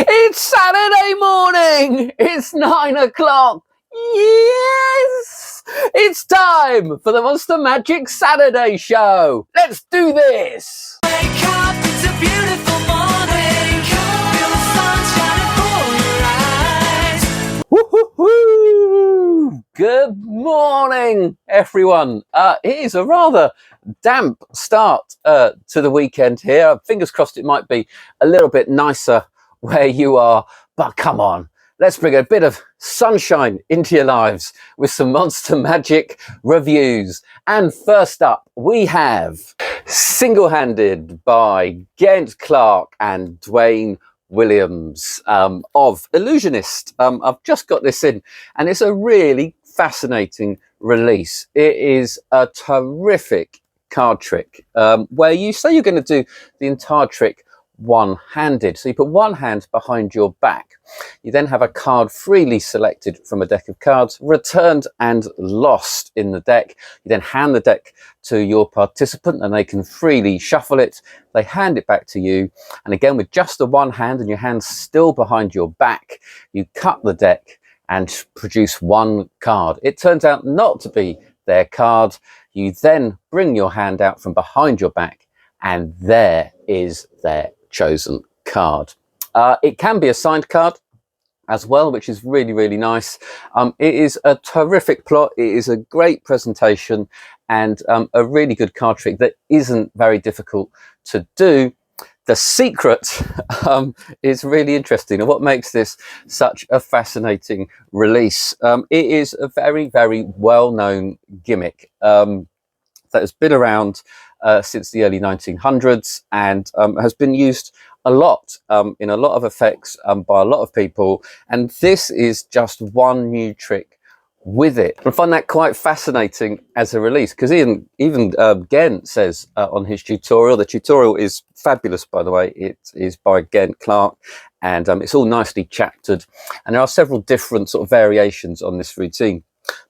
It's Saturday morning. It's 9 o'clock. Yes, it's time for the Monster Magic Saturday show. Let's do this. Wake up, it's a beautiful morning. Feel the sun shining for your eyes. Woo-hoo-hoo. Good morning, everyone. It is a rather damp start to the weekend here. Fingers crossed it might be a little bit nicer where you are, but come on, let's bring a bit of sunshine into your lives with some Monster Magic reviews. And first up, we have Single-Handed by Geraint, Clarke and Duane Williams of Illusionist. I've just got this in and it's a really fascinating release. It is a terrific card trick where you say you're going to do the entire trick one-handed. So you put one hand behind your back. You then have a card freely selected from a deck of cards, returned and lost in the deck. You then hand the deck to your participant and they can freely shuffle it. They hand it back to you. And again, with just the one hand and your hand still behind your back, you cut the deck and produce one card. It turns out not to be their card. You then bring your hand out from behind your back and there is their chosen card. It can be a signed card as well, which is really, really nice. It is a terrific plot. It is a great presentation and a really good card trick that isn't very difficult to do. The secret is really interesting and what makes this such a fascinating release. It is a very, very well-known gimmick that has been around since the early 1900s and has been used a lot in a lot of effects by a lot of people, and this is just one new trick with it. I find that quite fascinating as a release because even Geraint says on his tutorial, the tutorial is fabulous, by the way. It is by Geraint, Clarke, and it's all nicely chaptered, and there are several different sort of variations on this routine.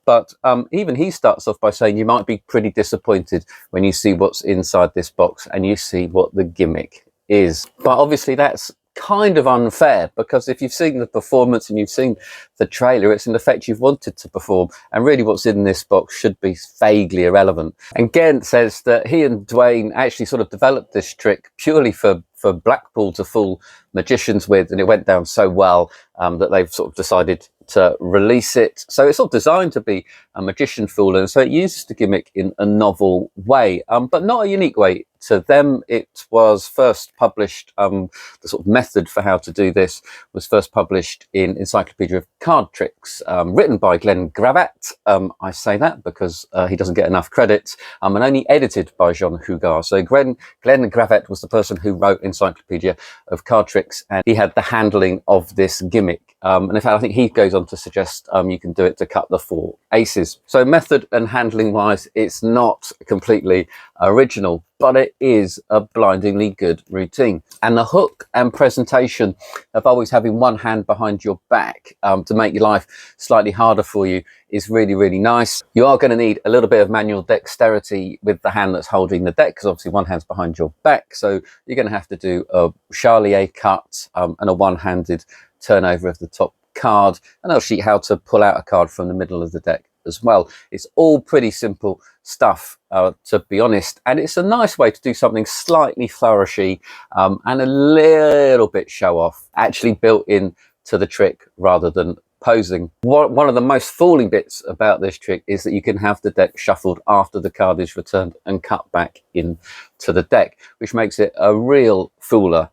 But even he starts off by saying you might be pretty disappointed when you see what's inside this box and you see what the gimmick is. But obviously that's kind of unfair because if you've seen the performance and you've seen the trailer, it's an effect you've wanted to perform, and really what's in this box should be vaguely irrelevant. And Geraint says that he and Duane actually sort of developed this trick purely for Blackpool to fool magicians with, and it went down so well that they've sort of decided to release it. So it's all designed to be a magician fool, and so it uses the gimmick in a novel way, but not a unique way to them. It was first published, the sort of method for how to do this was first published in Encyclopedia of Card Tricks, written by Congreave. I say that because he doesn't get enough credit, and only edited by Jean Hogarth. So Congreave was the person who wrote Encyclopedia of Card Tricks, and he had the handling of this gimmick. And in fact, I think he goes on to suggest you can do it to cut the 4 aces. So method and handling wise, it's not completely original, but it is a blindingly good routine. And the hook and presentation of always having one hand behind your back to make your life slightly harder for you is really, really nice. You are going to need a little bit of manual dexterity with the hand that's holding the deck because obviously one hand's behind your back. So you're going to have to do a charlier cut and a one-handed turnover of the top card, and they'll show you how to pull out a card from the middle of the deck as well. It's all pretty simple stuff, to be honest, and it's a nice way to do something slightly flourishy and a little bit show off, actually built in to the trick rather than posing. One of the most fooling bits about this trick is that you can have the deck shuffled after the card is returned and cut back into the deck, which makes it a real fooler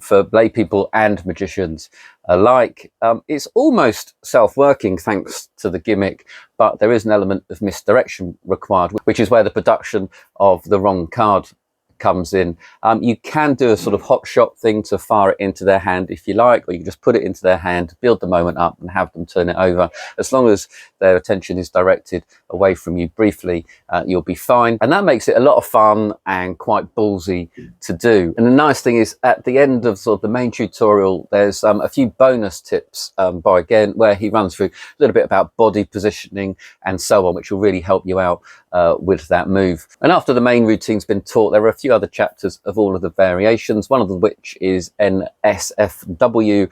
for lay people and magicians alike. It's almost self-working thanks to the gimmick, but there is an element of misdirection required, which is where the production of the wrong card comes in. You can do a sort of hot shot thing to fire it into their hand if you like, or you can just put it into their hand, build the moment up and have them turn it over. As long as their attention is directed away from you briefly, you'll be fine. And that makes it a lot of fun and quite ballsy to do. And the nice thing is at the end of sort of the main tutorial, there's a few bonus tips by Geraint where he runs through a little bit about body positioning and so on, which will really help you out with that move. And after the main routine's been taught, there are a few other chapters of all of the variations, one of which is NSFW,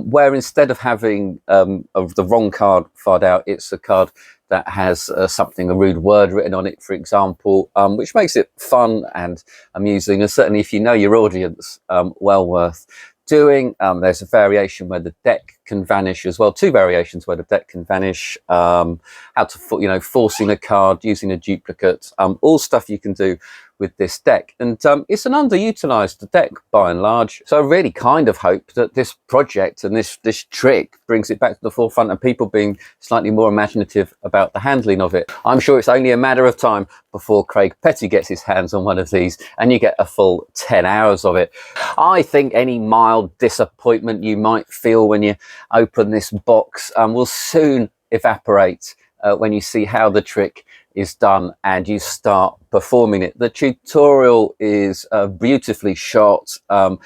where instead of having the wrong card fired out, it's a card that has something, a rude word written on it, for example, which makes it fun and amusing, and certainly if you know your audience, well worth doing. There's a variation where the deck can vanish as well, two variations where the deck can vanish, how to, forcing a card, using a duplicate, all stuff you can do with this deck. And it's an underutilized deck by and large, so I really kind of hope that this project and this trick brings it back to the forefront and people being slightly more imaginative about the handling of it. I'm sure it's only a matter of time before Craig Petty gets his hands on one of these and you get a full 10 hours of it. I think any mild disappointment you might feel when you open this box will soon evaporate when you see how the trick is done and you start performing it. The tutorial is beautifully shot and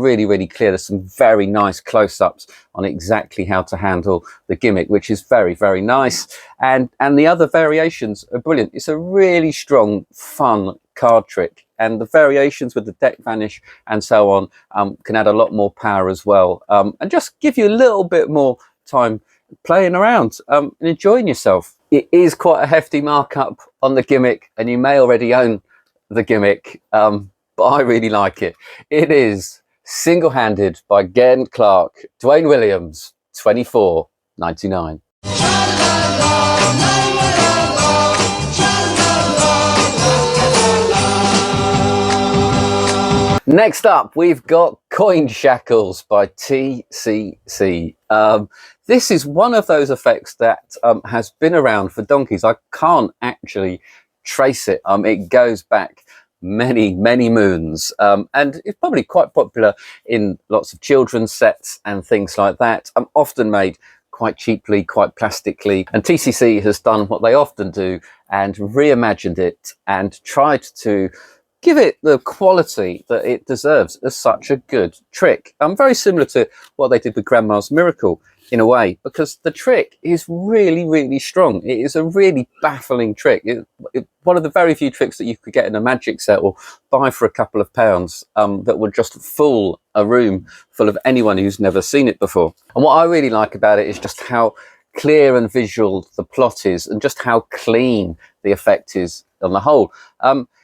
really, really clear. There's some very nice close-ups on exactly how to handle the gimmick, which is very, very nice. And the other variations are brilliant. It's a really strong, fun card trick. And the variations with the deck vanish and so on can add a lot more power as well. And just give you a little bit more time playing around and enjoying yourself. It is quite a hefty markup on the gimmick, and you may already own the gimmick, but I really like it. It is Single-Handed by Geraint, Clarke, Duane Williams, $24.99. Next up, we've got Coin Shackles by TCC. This is one of those effects that has been around for donkeys. I can't actually trace it. It goes back many, many moons, and it's probably quite popular in lots of children's sets and things like that. Often made quite cheaply, quite plastically, and TCC has done what they often do and reimagined it and tried to give it the quality that it deserves as such a good trick. Very similar to what they did with Grandma's Miracle in a way, because the trick is really, really strong. It is a really baffling trick. One of the very few tricks that you could get in a magic set or buy for a couple of pounds that would just fool a room full of anyone who's never seen it before. And what I really like about it is just how clear and visual the plot is and just how clean the effect is on the whole.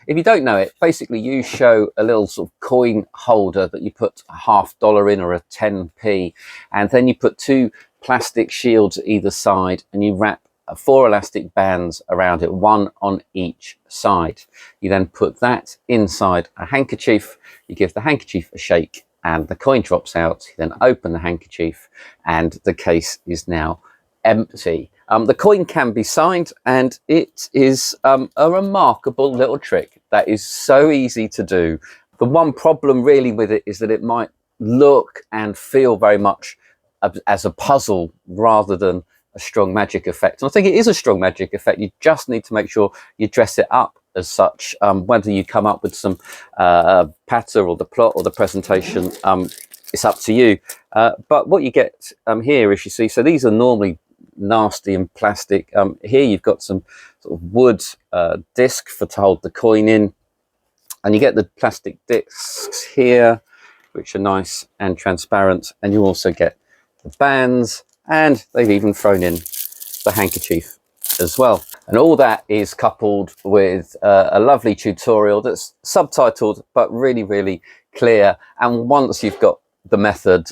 If you don't know it, basically you show a little sort of coin holder that you put a $50 in or a 10p, and then you put two plastic shields either side and you wrap 4 elastic bands around it, one on each side. You then put that inside a handkerchief, you give the handkerchief a shake and the coin drops out. You then open the handkerchief and the case is now empty. The coin can be signed, and it is a remarkable little trick that is so easy to do. The one problem really with it is that it might look and feel very much as a puzzle rather than a strong magic effect. And I think it is a strong magic effect. You just need to make sure you dress it up as such. Whether you come up with some patter or the plot or the presentation, it's up to you. But what you get here is, you see, so these are normally nasty and plastic. Here you've got some sort of wood disc to hold the coin in, and you get the plastic discs here which are nice and transparent, and you also get the bands, and they've even thrown in the handkerchief as well. And all that is coupled with a lovely tutorial that's subtitled but really, really clear. And once you've got the method,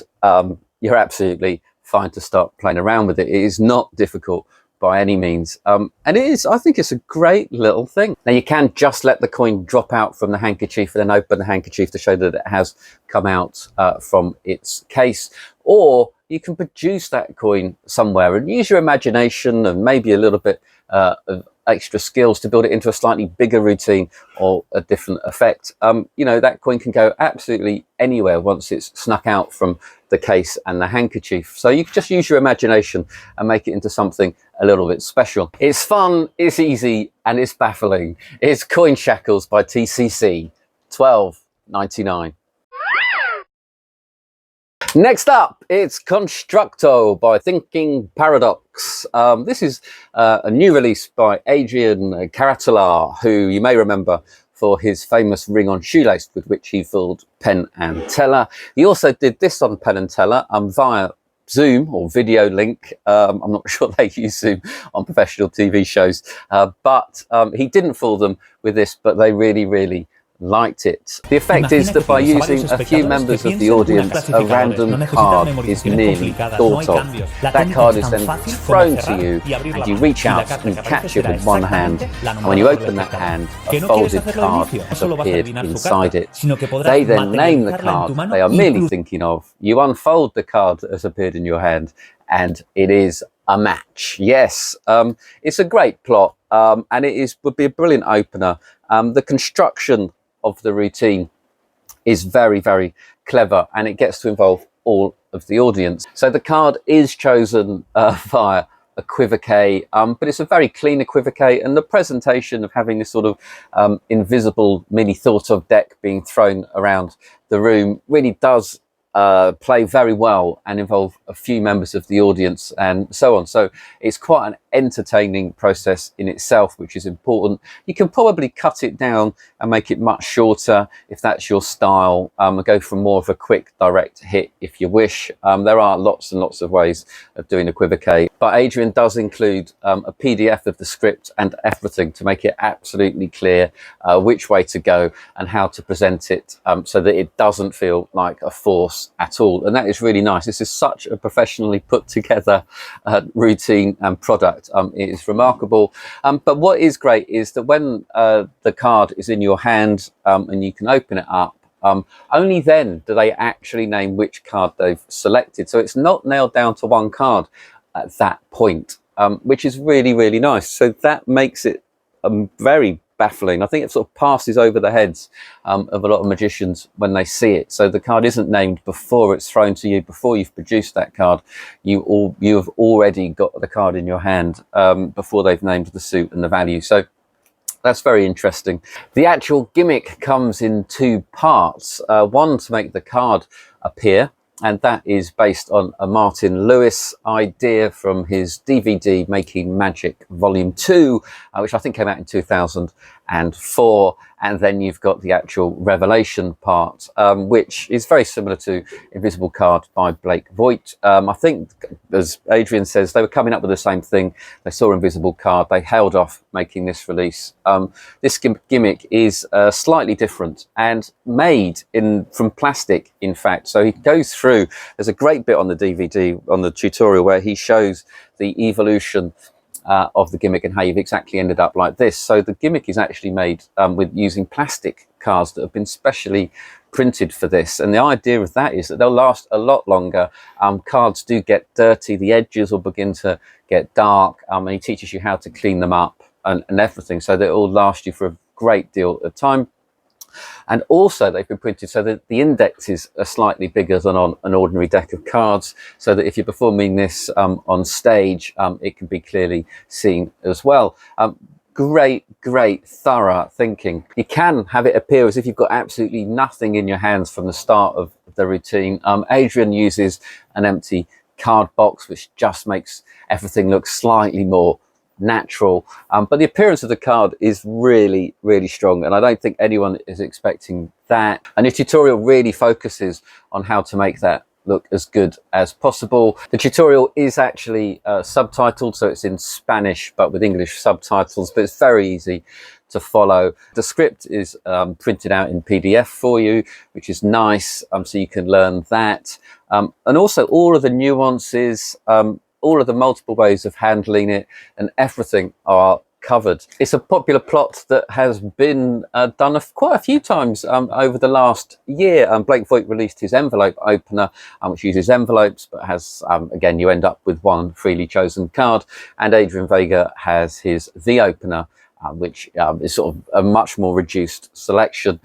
you're absolutely fine to start playing around with it. It is not difficult by any means, and it is, I think it's a great little thing. Now you can just let the coin drop out from the handkerchief and then open the handkerchief to show that it has come out from its case, or you can produce that coin somewhere and use your imagination and maybe a little bit of extra skills to build it into a slightly bigger routine or a different effect. That coin can go absolutely anywhere once it's snuck out from the case and the handkerchief. So you can just use your imagination and make it into something a little bit special. It's fun, it's easy, and it's baffling. It's Coin Shackles by TCC, $12.99. Next up, it's Constructo by Thinking Paradox. This is a new release by Adrian Caratola, who you may remember for his famous ring on shoelace with which he filled Penn and Teller. He also did this on Penn and Teller via Zoom or video link. I'm not sure they use Zoom on professional TV shows, but he didn't fool them with this, but they really liked it. The effect is that by using a few members of the audience, a random card is merely thought of. That card is then thrown to you, and you reach out and catch it with one hand, and when you open that hand, a folded card has appeared inside it. They then name the card they are merely thinking of. You unfold the card that has appeared in your hand, and it is a match. Yes, it's a great plot, and would be a brilliant opener. The construction of the routine is very clever, and it gets to involve all of the audience. So the card is chosen via equivoque, but it's a very clean equivoque, and the presentation of having this sort of invisible mini thought of deck being thrown around the room really does play very well and involve a few members of the audience and so on. So it's quite an entertaining process in itself, which is important. You can probably cut it down and make it much shorter if that's your style, go for more of a quick direct hit if you wish. There are lots and lots of ways of doing equivoque, but Adrian does include a PDF of the script and everything to make it absolutely clear which way to go and how to present it, so that it doesn't feel like a force at all. And that is really nice. This is such a professionally put together routine and product. It is remarkable. But what is great is that when the card is in your hand and you can open it up, only then do they actually name which card they've selected. So it's not nailed down to one card at that point, which is really nice. So that makes it very baffling. I think it sort of passes over the heads of a lot of magicians when they see it. So the card isn't named before it's thrown to you, before you've produced that card. You have already got the card in your hand before they've named the suit and the value. So that's very interesting. The actual gimmick comes in two parts. One to make the card appear, and that is based on a Martin Lewis idea from his DVD Making Magic Volume 2, which I think came out in 2004. And then you've got the actual revelation part, which is very similar to Invisible Card by Blake Voigt. I think, as Adrian says, they were coming up with the same thing. They saw Invisible Card, they held off making this release. This gimmick is slightly different and made from plastic, in fact. So he goes through, there's a great bit on the DVD, on the tutorial, where he shows the evolution of the gimmick and how you've exactly ended up like this. So the gimmick is actually made with using plastic cards that have been specially printed for this, and the idea of that is that they'll last a lot longer. Cards do get dirty, the edges will begin to get dark, and he teaches you how to clean them up and everything, so that it will last you for a great deal of time. And also they've been printed so that the indexes are slightly bigger than on an ordinary deck of cards, so that if you're performing this on stage, it can be clearly seen as well. Great thorough thinking. You can have it appear as if you've got absolutely nothing in your hands from the start of the routine. Adrian uses an empty card box, which just makes everything look slightly more natural, but the appearance of the card is really strong, and I don't think anyone is expecting that. And the tutorial really focuses on how to make that look as good as possible. The tutorial is actually subtitled, so it's in Spanish but with English subtitles, but it's very easy to follow. The script is printed out in PDF for you, which is nice, so you can learn that, and also all of the nuances, all of the multiple ways of handling it and everything are covered. It's a popular plot that has been done quite a few times over the last year. Blake Voigt released his envelope opener, which uses envelopes, but has, again, you end up with one freely chosen card. And Adrian Vega has his The Opener, which is sort of a much more reduced selection.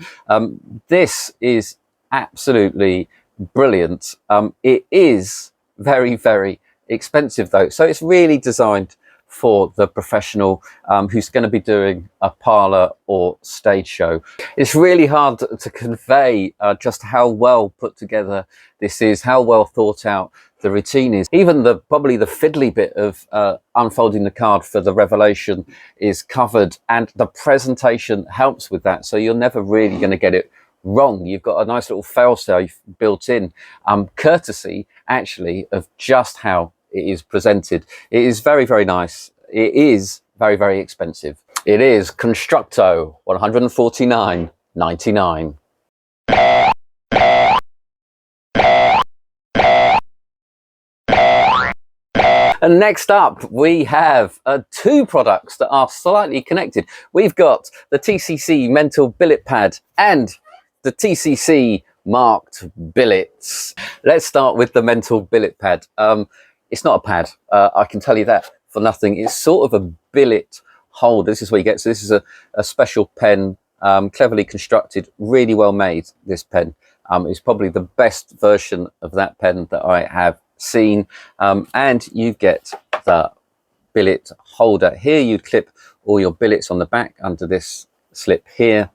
This is absolutely brilliant. It is very expensive though, so it's really designed for the professional who's going to be doing a parlour or stage show. It's really hard to convey just how well put together this is, how well thought out the routine is. Even probably the fiddly bit of unfolding the card for the revelation is covered, and the presentation helps with that, so you're never really going to get it wrong. You've got a nice little fail-safe built in, courtesy actually of just how it is presented. It is very, very nice. It is very, very expensive. It is Constructo, $149.99. And next up, we have two products that are slightly connected. We've got the TCC Mental Billet Pad and the TCC Marked Billets. Let's start with the Mental Billet Pad. It's not a pad, I can tell you that for nothing. It's sort of a billet holder. This is what you get. So this is a special pen, cleverly constructed, really well made, this pen. It's probably the best version of that pen that I have seen, and you get the billet holder here. You'd clip all your billets on the back under this slip here,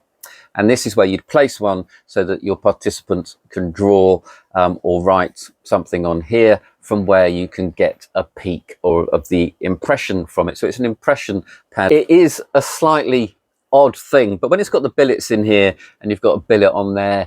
and this is where you'd place one so that your participant can draw or write something on here, from where you can get a peek or of the impression from it. So it's an impression pad. It is a slightly odd thing, but when it's got the billets in here and you've got a billet on there,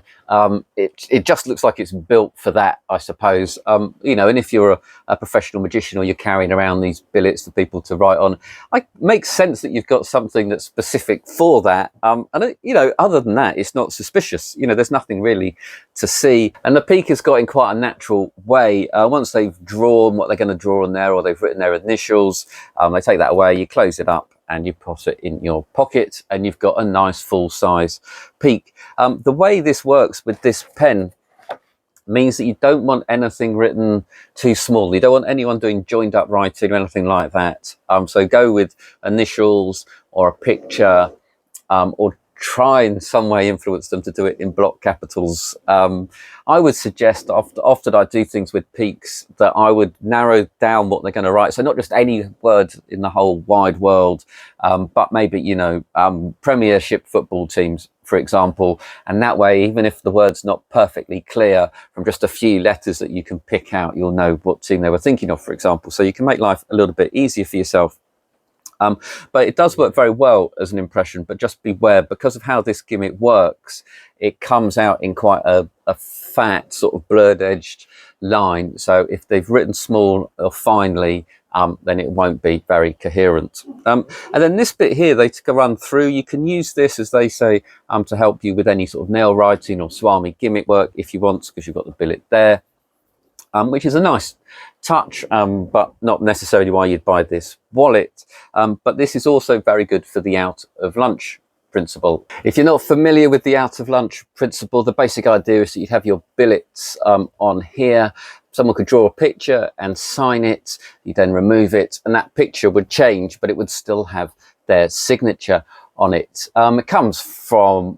it just looks like it's built for that, I suppose. You know, and if you're a professional magician or you're carrying around these billets for people to write on, it makes sense that you've got something that's specific for that. And you know, other than that, it's not suspicious. You know, there's nothing really to see, and the peak has got in quite a natural way. Once they've drawn what they're going to draw on there, or they've written their initials, they take that away, you close it up, and you put it in your pocket, and you've got a nice full-size peak. The way this works with this pen means that you don't want anything written too small. You don't want anyone doing joined up writing or anything like that. So go with initials or a picture, or try in some way influence them to do it in block capitals. I would suggest often I do things with peaks that I would narrow down what they're going to write. So not just any word in the whole wide world, but maybe, you know, Premiership football teams, for example. And that way, even if the word's not perfectly clear, from just a few letters that you can pick out, you'll know what team they were thinking of, for example. So you can make life a little bit easier for yourself. But it does work very well as an impression, but just beware, because of how this gimmick works, it comes out in quite a fat, sort of blurred edged line. So if they've written small or finely, then it won't be very coherent. And then this bit here, they took a run through. You can use this, as they say, to help you with any sort of nail writing or swami gimmick work if you want, because you've got the billet there. Which is a nice touch, but not necessarily why you'd buy this wallet. But this is also very good for the out of lunch principle. If you're not familiar with the out of lunch principle, the basic idea is that you'd have your billets on here. Someone could draw a picture and sign it. You then remove it, and that picture would change, but it would still have their signature on it. It comes from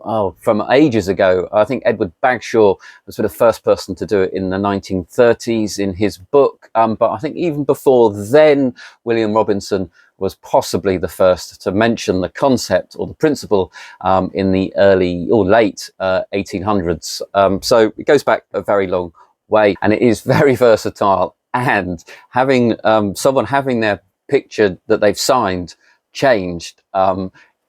ages ago. I think Edward Bagshaw was the first person to do it in the 1930s in his book. But I think even before then, William Robinson was possibly the first to mention the concept or the principle in the early or late 1800s. So it goes back a very long way, and it is very versatile. And having someone having their picture that they've signed changed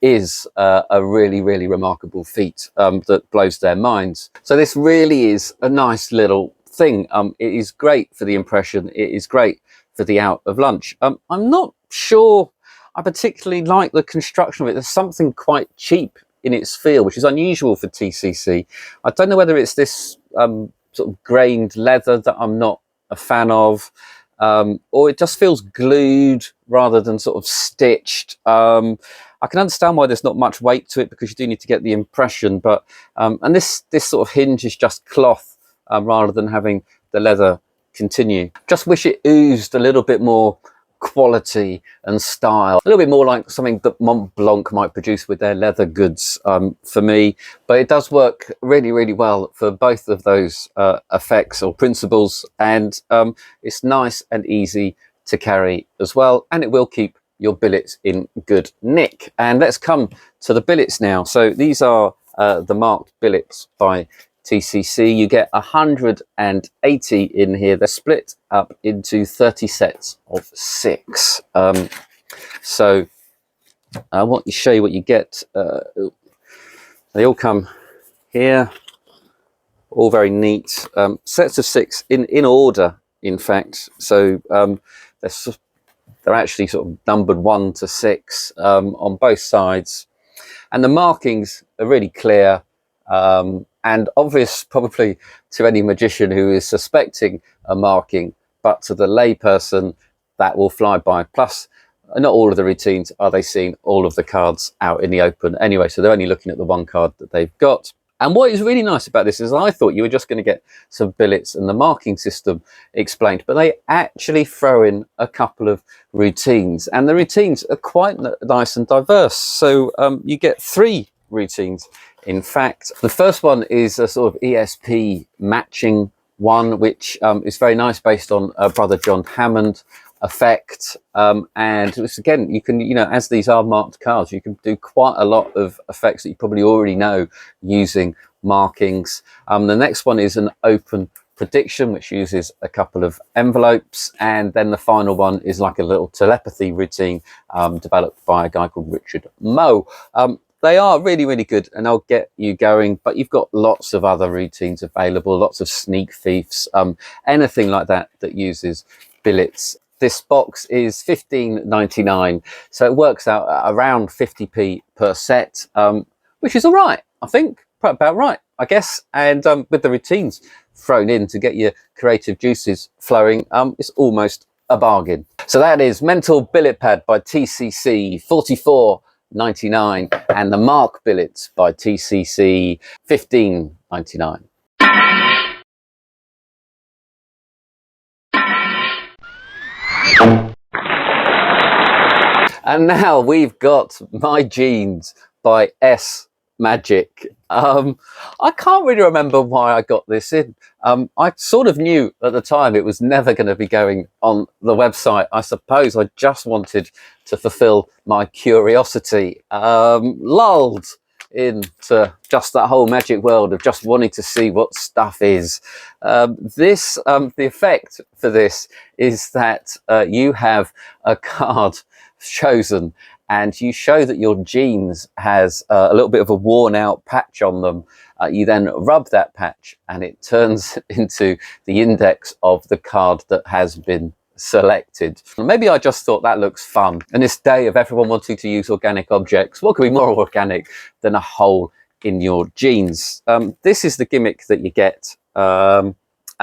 is a really, really remarkable feat that blows their minds. So this really is a nice little thing. It is great for the impression. It is great for the out of lunch. I'm not sure I particularly like the construction of it. There's something quite cheap in its feel, which is unusual for TCC. I don't know whether it's this sort of grained leather that I'm not a fan of, or it just feels glued rather than sort of stitched. I can understand why there's not much weight to it, because you do need to get the impression, but and this sort of hinge is just cloth rather than having the leather continue. Just wish it oozed a little bit more quality and style, a little bit more like something that Mont Blanc might produce with their leather goods for me. But it does work really, really well for both of those effects or principles, and it's nice and easy to carry as well, and it will keep your billets in good nick. And let's come to the billets now. So these are the marked billets by TCC. You get 180 in here. They're split up into 30 sets of 6. So I want to show you what you get. They all come here, all very neat. Sets of 6 in order, in fact. So they're actually sort of numbered 1 to 6 on both sides. And the markings are really clear and obvious probably to any magician who is suspecting a marking, but to the layperson that will fly by. Plus, not all of the routines are they seeing all of the cards out in the open anyway, so they're only looking at the one card that they've got. And what is really nice about this is I thought you were just going to get some billets and the marking system explained, but they actually throw in a couple of routines, and the routines are quite nice and diverse. So you get 3 routines. In fact, the first one is a sort of ESP matching one, which is very nice, based on Brother John Hammond effect, and it's, again, you can, as these are marked cards, you can do quite a lot of effects that you probably already know using markings. The next one is an open prediction, which uses a couple of envelopes, and then the final one is like a little telepathy routine developed by a guy called Richard Moe. They are really, really good, and they'll get you going, but you've got lots of other routines available, lots of sneak thieves, anything like that that uses billets. This box is $15.99, so it works out at around 50p per set, which is all right, I think, about right, I guess. And with the routines thrown in to get your creative juices flowing, it's almost a bargain. So that is Mental Billet Pad by TCC, $44.99, and the Mark Billets by TCC, $15.99. And now we've got My Jeans by S Magic. I can't really remember why I got this in. I sort of knew at the time it was never going to be going on the website. I suppose I just wanted to fulfill my curiosity, lulled into just that whole magic world of just wanting to see what stuff is. The effect for this is that you have a card chosen, and you show that your jeans has a little bit of a worn out patch on them. You then rub that patch and it turns into the index of the card that has been selected. Maybe I just thought that looks fun. In this day of everyone wanting to use organic objects, what could be more organic than a hole in your jeans? This is the gimmick that you get.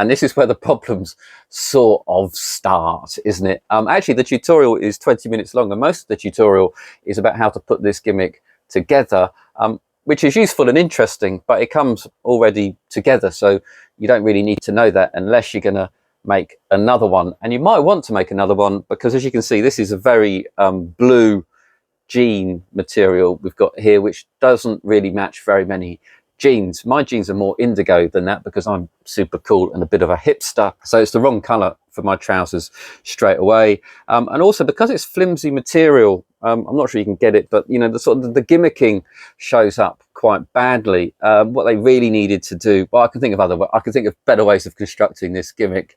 And this is where the problems sort of start, isn't it? Actually, the tutorial is 20 minutes long, and most of the tutorial is about how to put this gimmick together, which is useful and interesting, but it comes already together, so you don't really need to know that unless you're going to make another one. And you might want to make another one because, as you can see, this is a very blue jean material we've got here, which doesn't really match very many jeans. My jeans are more indigo than that because I'm super cool and a bit of a hipster, so it's the wrong color for my trousers straight away. And also because it's flimsy material, I'm not sure you can get it, but the sort of the gimmicking shows up quite badly. What they really needed to do, well, I can think of better ways of constructing this gimmick,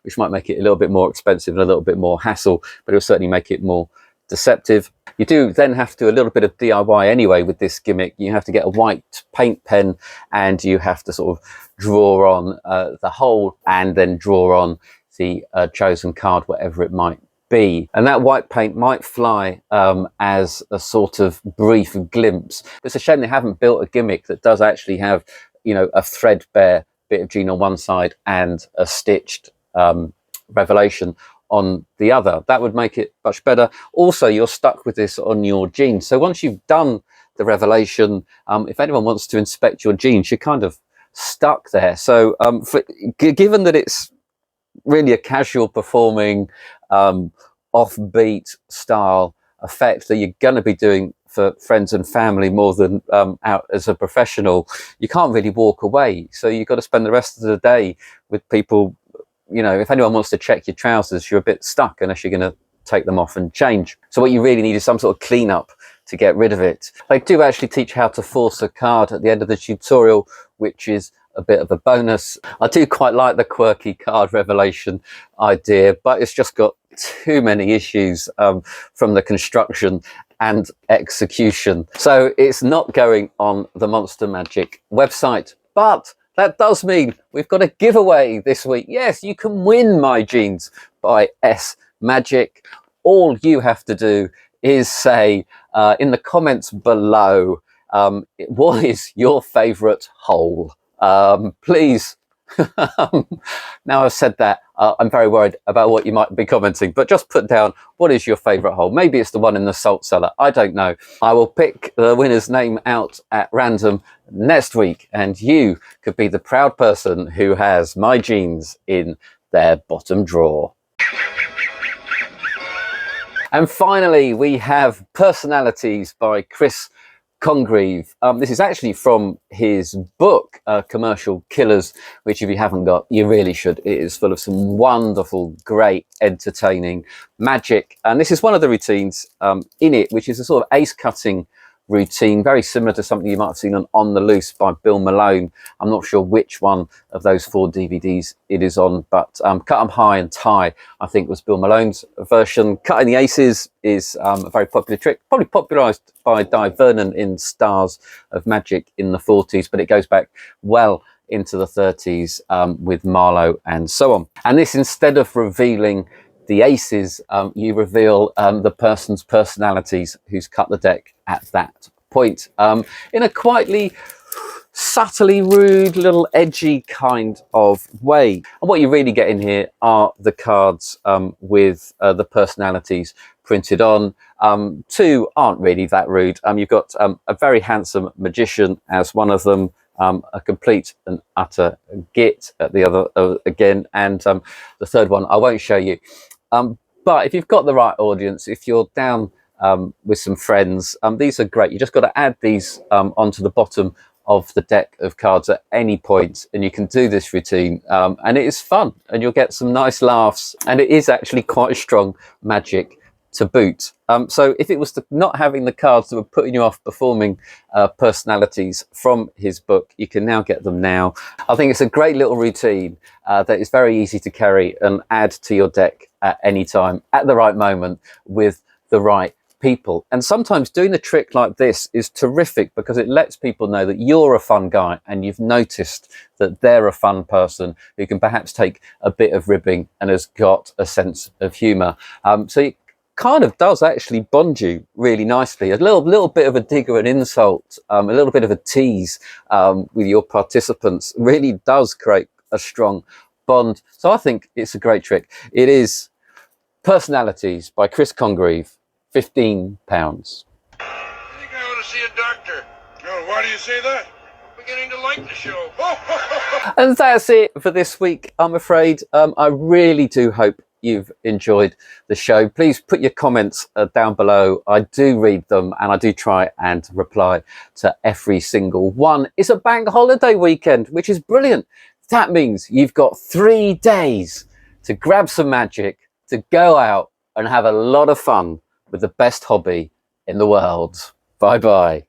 which might make it a little bit more expensive and a little bit more hassle, but it'll certainly make it more deceptive. You do then have to do a little bit of DIY anyway with this gimmick. You have to get a white paint pen and you have to sort of draw on the hole and then draw on the chosen card, whatever it might be. And that white paint might fly as a sort of brief glimpse. It's a shame they haven't built a gimmick that does actually have, a threadbare bit of jean on one side and a stitched revelation on the other. That would make it much better. Also, you're stuck with this on your jeans. So once you've done the revelation, if anyone wants to inspect your jeans, you're kind of stuck there. So given that it's really a casual performing, offbeat style effect that you're going to be doing for friends and family more than out as a professional, you can't really walk away. So you've got to spend the rest of the day with people. If anyone wants to check your trousers, you're a bit stuck unless you're going to take them off and change. So what you really need is some sort of cleanup to get rid of it. They do actually teach how to force a card at the end of the tutorial, which is a bit of a bonus. I do quite like the quirky card revelation idea, but it's just got too many issues from the construction and execution. So it's not going on the Monster Magic website, but that does mean we've got a giveaway this week. Yes, you can win My Jeans by S Magic. All you have to do is say in the comments below, what is your favourite hole? Please. Now I've said that, I'm very worried about what you might be commenting, but just put down what is your favourite hole. Maybe it's the one in the salt cellar. I don't know. I will pick the winner's name out at random next week, and you could be the proud person who has My Jeans in their bottom drawer. And finally, we have Personalities by Congreave. This is actually from his book, Commercial Killers, which if you haven't got, you really should. It is full of some wonderful, great, entertaining magic. And this is one of the routines in it, which is a sort of ace-cutting routine, very similar to something you might have seen on The Loose by Bill Malone. I'm not sure which one of those 4 DVDs it is on, but Cut 'em High and Tie, I think, was Bill Malone's version. Cutting the Aces is a very popular trick, probably popularised by Di Vernon in Stars of Magic in the 40s, but it goes back well into the 30s with Marlowe and so on. And this, instead of revealing the aces, you reveal the person's personalities who's cut the deck at that point, in a quietly, subtly rude, little edgy kind of way. And what you really get in here are the cards with the personalities printed on. 2 aren't really that rude. You've got a very handsome magician as one of them, a complete and utter git at the other again, and the third one I won't show you. But if you've got the right audience, if you're down with some friends, these are great. You just got to add these onto the bottom of the deck of cards at any point, and you can do this routine, and it is fun, and you'll get some nice laughs, and it is actually quite strong magic to boot. So if it was not having the cards that were putting you off performing personalities from his book, you can now get them now. I think it's a great little routine that is very easy to carry and add to your deck at any time, at the right moment, with the right people. And sometimes doing a trick like this is terrific because it lets people know that you're a fun guy and you've noticed that they're a fun person who can perhaps take a bit of ribbing and has got a sense of humour. So it kind of does actually bond you really nicely. A little bit of a dig or an insult, a little bit of a tease with your participants really does create a strong bond. So I think it's a great trick. It is Personalities by Congreave, £15. I think I ought to see a doctor. Oh, why do you say that? I'm beginning to like the show. And that's it for this week, I'm afraid. I really do hope you've enjoyed the show. Please put your comments down below. I do read them and I do try and reply to every single one. It's a bank holiday weekend, which is brilliant. That means you've got 3 days to grab some magic, to go out and have a lot of fun with the best hobby in the world. Bye bye.